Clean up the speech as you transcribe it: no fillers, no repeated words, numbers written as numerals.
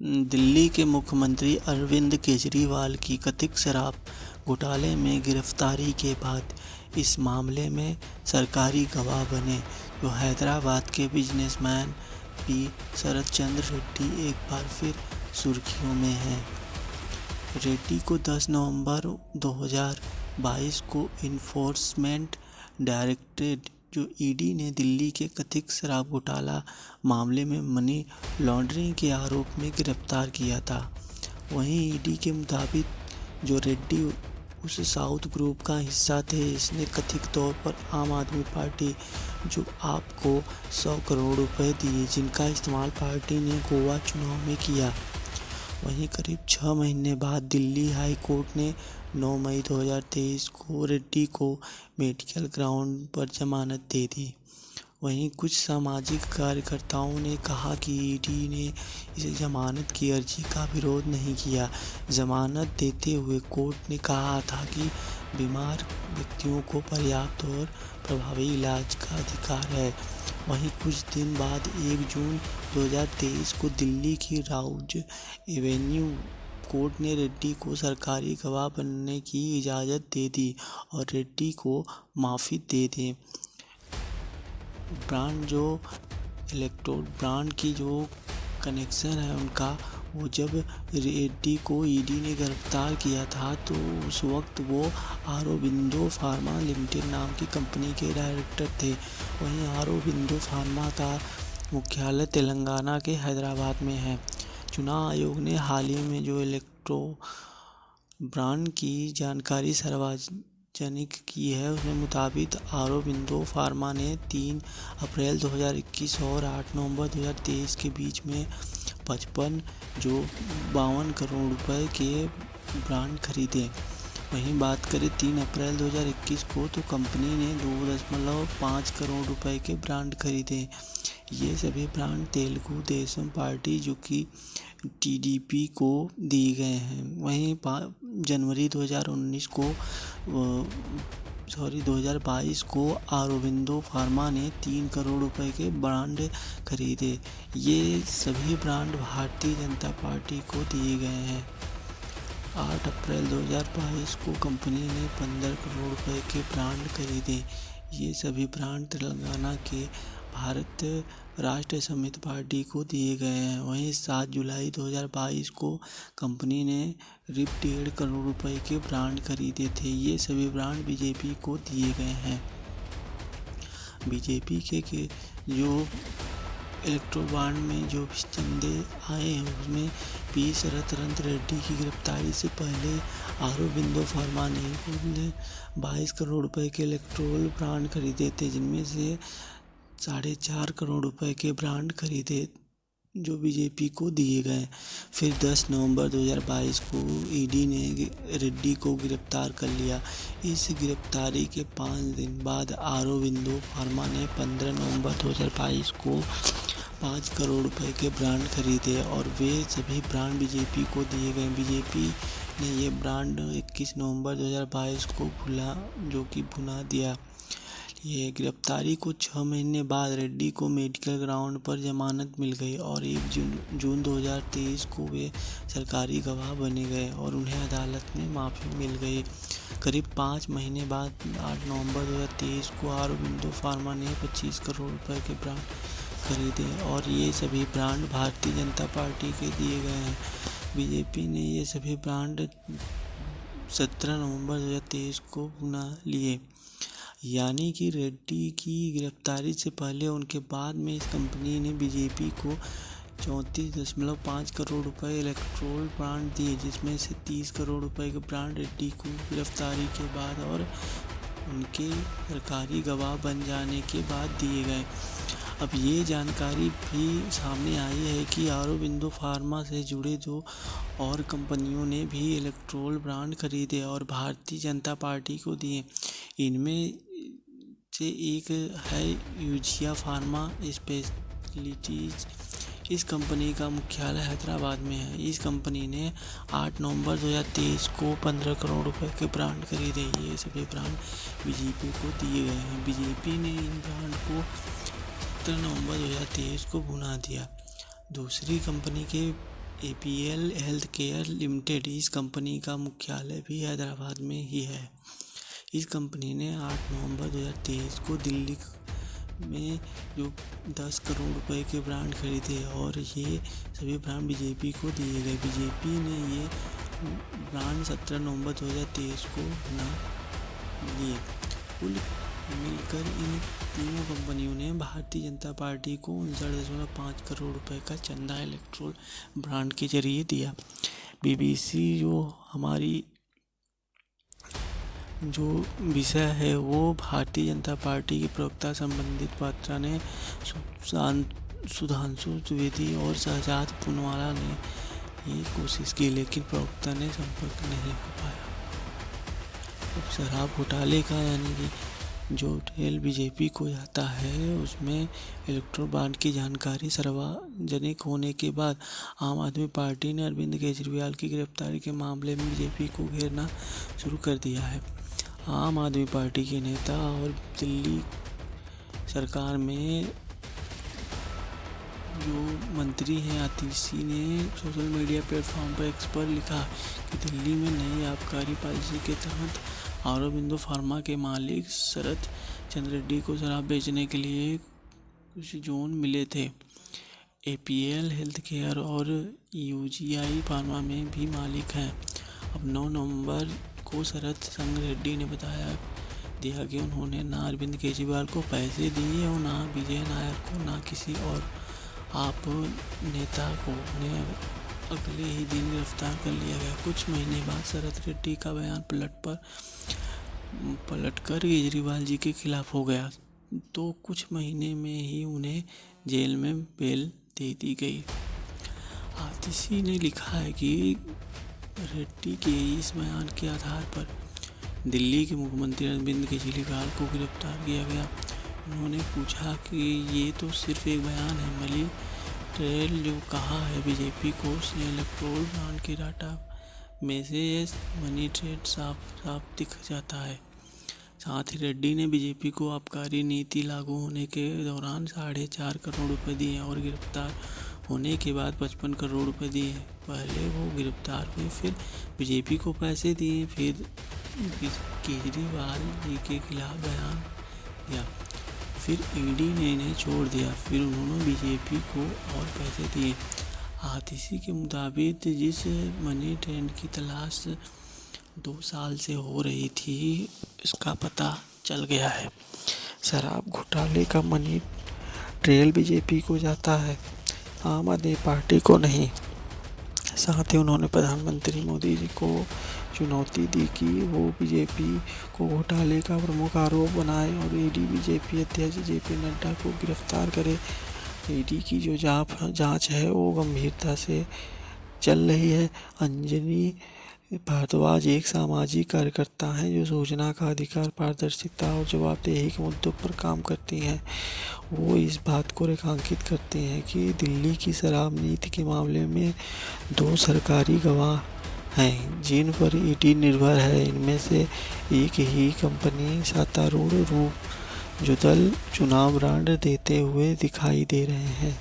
दिल्ली के मुख्यमंत्री अरविंद केजरीवाल की कथित शराब घोटाले में गिरफ्तारी के बाद इस मामले में सरकारी गवाह बने जो हैदराबाद के बिजनेसमैन पी शरद चंद्र रेड्डी एक बार फिर सुर्खियों में हैं। रेड्डी को 10 नवंबर 2022 को इन्फोर्समेंट डायरेक्टरेट ईडी ने दिल्ली के कथित शराब घोटाला मामले में मनी लॉन्ड्रिंग के आरोप में गिरफ्तार किया था। वहीं ईडी के मुताबिक जो रेड्डी उस साउथ ग्रुप का हिस्सा थे, इसने कथित तौर पर आम आदमी पार्टी जो आपको 100 करोड़ रुपए दिए, जिनका इस्तेमाल पार्टी ने गोवा चुनाव में किया। वहीं करीब 6 महीने बाद दिल्ली हाई कोर्ट ने 9 मई 2023 को रेड्डी को मेडिकल ग्राउंड पर जमानत दे दी। वहीं कुछ सामाजिक कार्यकर्ताओं ने कहा कि ईडी ने इसे जमानत की अर्जी का विरोध नहीं किया। जमानत देते हुए कोर्ट ने कहा था कि बीमार व्यक्तियों को पर्याप्त और प्रभावी इलाज का अधिकार है। वहीं कुछ दिन बाद 1 जून 2023 को दिल्ली की राउज एवेन्यू कोर्ट ने रेड्डी को सरकारी गवाह बनने की इजाज़त दे दी और रेड्डी को माफ़ी दे दी। इलेक्ट्रोल ब्रांड की जो कनेक्शन है उनका, वो जब रेड्डी को ईडी ने गिरफ्तार किया था तो उस वक्त वो ऑरोबिंदो फार्मा लिमिटेड नाम की कंपनी के डायरेक्टर थे। वहीं ऑरोबिंदो फार्मा का मुख्यालय तेलंगाना के हैदराबाद में है। चुनाव आयोग ने हाल ही में जो इलेक्ट्रोल ब्रांड की जानकारी सार्वजनिक की है, उसके मुताबिक ऑरोबिंदो फार्मा ने 3 अप्रैल 2021 और 8 नवंबर 2023 के बीच में 52 करोड़ रुपए के ब्रांड खरीदे। वहीं बात करें 3 अप्रैल 2021 को तो कंपनी ने 2.5 करोड़ रुपए के ब्रांड खरीदे। ये सभी ब्रांड तेलुगु देशम पार्टी जो कि टीडीपी को दिए गए हैं। वहीं जनवरी 2022 को ऑरोबिंदो फार्मा ने 3 करोड़ रुपए के ब्रांड खरीदे। ये सभी ब्रांड भारतीय जनता पार्टी को दिए गए हैं। 8 अप्रैल 2022 को कंपनी ने 15 करोड़ रुपए के ब्रांड खरीदे। ये सभी ब्रांड तेलंगाना के भारत राष्ट्र समिति पार्टी को दिए गए हैं। वहीं 7 जुलाई 2022 को कंपनी ने 1.5 करोड़ रुपए के ब्रांड खरीदे थे। ये सभी ब्रांड बीजेपी को दिए गए हैं। बीजेपी के जो इलेक्ट्रो ब्रांड में जो चंदे आए हैं, उसमें पी शरद चंद्र रेड्डी की गिरफ्तारी से पहले ऑरोबिंदो फार्मा ने कुल 22 करोड़ रुपए के इलेक्ट्रोल ब्रांड खरीदे थे, जिनमें से 4.5 करोड़ रुपए के ब्रांड खरीदे जो बीजेपी को दिए गए। फिर 10 नवंबर 2022 को ईडी ने रेड्डी को गिरफ्तार कर लिया। इस गिरफ्तारी के 5 दिन बाद ऑरोबिंदो फार्मा ने 15 नवंबर 2022 को 5 करोड़ रुपए के ब्रांड खरीदे और वे सभी ब्रांड बीजेपी को दिए गए। बीजेपी ने ये ब्रांड 21 नवंबर 2022 को भुना दिया। ये गिरफ्तारी को 6 महीने बाद रेड्डी को मेडिकल ग्राउंड पर जमानत मिल गई और 1 जून 2023 को वे सरकारी गवाह बने गए और उन्हें अदालत में माफ़ी मिल गई। करीब 5 महीने बाद 8 नवंबर 2023 को ऑरोबिंदो फार्मा ने 25 करोड़ रुपए के ब्रांड खरीदे और ये सभी ब्रांड भारतीय जनता पार्टी के दिए गए हैं। बीजेपी ने ये सभी ब्रांड 17 नवंबर 2023 को भुना लिए। यानी कि रेड्डी की गिरफ्तारी से पहले उनके बाद में इस कंपनी ने बीजेपी को 34.5 करोड़ रुपए इलेक्ट्रोल ब्रांड दिए, जिसमें से 30 करोड़ रुपए के ब्रांड रेड्डी को गिरफ्तारी के बाद और उनके सरकारी गवाह बन जाने के बाद दिए गए। अब ये जानकारी भी सामने आई है कि ऑरोबिंदो फार्मा से जुड़े 2 और कंपनियों ने भी इलेक्ट्रोल ब्रांड खरीदे और भारतीय जनता पार्टी को दिए। इनमें से एक है यूजिया फार्मा स्पेशलिटीज। इस कंपनी का मुख्यालय हैदराबाद में है। इस कंपनी ने 8 नवंबर 2023 को 15 करोड़ रुपए के ब्रांड खरीदे। ये सभी ब्रांड बीजेपी को दिए गए हैं। बीजेपी ने इन ब्रांड को 17 नवंबर 2023 को भुना दिया। दूसरी कंपनी के APL हेल्थ केयर लिमिटेड, इस कंपनी का मुख्यालय भी हैदराबाद में ही है। इस कंपनी ने 8 नवंबर 2023 को दिल्ली में जो 10 करोड़ रुपए के ब्रांड खरीदे और ये सभी ब्रांड बीजेपी को दिए गए। बीजेपी ने ये ब्रांड 17 नवंबर 2023 को ना लिए। कुल मिलकर इन तीनों कंपनियों ने भारतीय जनता पार्टी को 59.5 करोड़ रुपए का चंदा इलेक्ट्रोल ब्रांड के जरिए दिया। BBC जो हमारी जो विषय है वो भारतीय जनता पार्टी के प्रवक्ता संबंधित पात्रा ने सुधांशु द्विवेदी और शहजाद पूनवाला ने ये कोशिश की, लेकिन प्रवक्ता ने संपर्क नहीं हो पाया। अब शराब घोटाले का यानी कि जो ट्रेल बीजेपी को जाता है उसमें इलेक्ट्रोल बॉन्ड की जानकारी सार्वजनिक होने के बाद आम आदमी पार्टी ने अरविंद केजरीवाल की गिरफ्तारी के मामले में बीजेपी को घेरना शुरू कर दिया है। आम आदमी पार्टी के नेता और दिल्ली सरकार में जो मंत्री हैं आतिशी ने सोशल मीडिया प्लेटफॉर्म पर एक्स पर लिखा कि दिल्ली में नई आबकारी पॉलिसी के तहत ऑरोबिंदो फार्मा के मालिक शरत चंद्र रेड्डी को शराब बेचने के लिए कुछ जोन मिले थे। APL हेल्थ केयर और UGI फार्मा में भी मालिक हैं। अब 9 नवंबर को शरत चंद्र रेड्डी ने दिया कि उन्होंने ना अरविंद केजरीवाल को पैसे दिए और ना विजय नायर को, ना किसी और आप नेता को। ने अगले ही दिन गिरफ्तार कर लिया गया। कुछ महीने बाद शरत रेड्डी का बयान पलटकर केजरीवाल जी के खिलाफ हो गया, तो कुछ महीने में ही उन्हें जेल में बेल दे दी गई। आतिशी ने लिखा है कि रेड्डी के इस बयान के आधार पर दिल्ली के मुख्यमंत्री अरविंद केजरीवाल को गिरफ्तार किया गया। उन्होंने पूछा कि ये तो सिर्फ एक बयान है, मनी ट्रेल जो कहा है बीजेपी को उसने इलेक्ट्रोल ब्रांड के डाटा में से मनी ट्रेल साफ दिख जाता है। साथ ही रेड्डी ने बीजेपी को आबकारी नीति लागू होने के दौरान 4.5 करोड़ रुपए दिए और गिरफ्तार होने के बाद 55 करोड़ रुपए दिए। पहले वो गिरफ्तार हुए, फिर बीजेपी को पैसे दिए, फिर केजरीवाल जी के खिलाफ बयान दिया, फिर ED ने इन्हें छोड़ दिया, फिर उन्होंने बीजेपी को और पैसे दिए। आतिशी के मुताबिक जिस मनी ट्रेंड की तलाश 2 साल से हो रही थी इसका पता चल गया है। शराब घोटाले का मनी ट्रेल बीजेपी को जाता है, आम आदमी पार्टी को नहीं। साथ ही उन्होंने प्रधानमंत्री मोदी जी को चुनौती दी कि वो बीजेपी को घोटाले का प्रमुख आरोप बनाए और ED बीजेपी अध्यक्ष JP नड्डा को गिरफ्तार करे। ED की जो जांच है वो गंभीरता से चल रही है। अंजनी भारद्वाज एक सामाजिक कार्यकर्ता हैं जो सूचना का अधिकार, पारदर्शिता और जवाबदेही के मुद्दों पर काम करती हैं। वो इस बात को रेखांकित करते हैं कि दिल्ली की शराब नीति के मामले में 2 सरकारी गवाह हैं जिन पर ED निर्भर है। इनमें से एक ही कंपनी सत्तारूढ़ रूप जुदल चुनाव ब्रांड देते हुए दिखाई दे रहे हैं।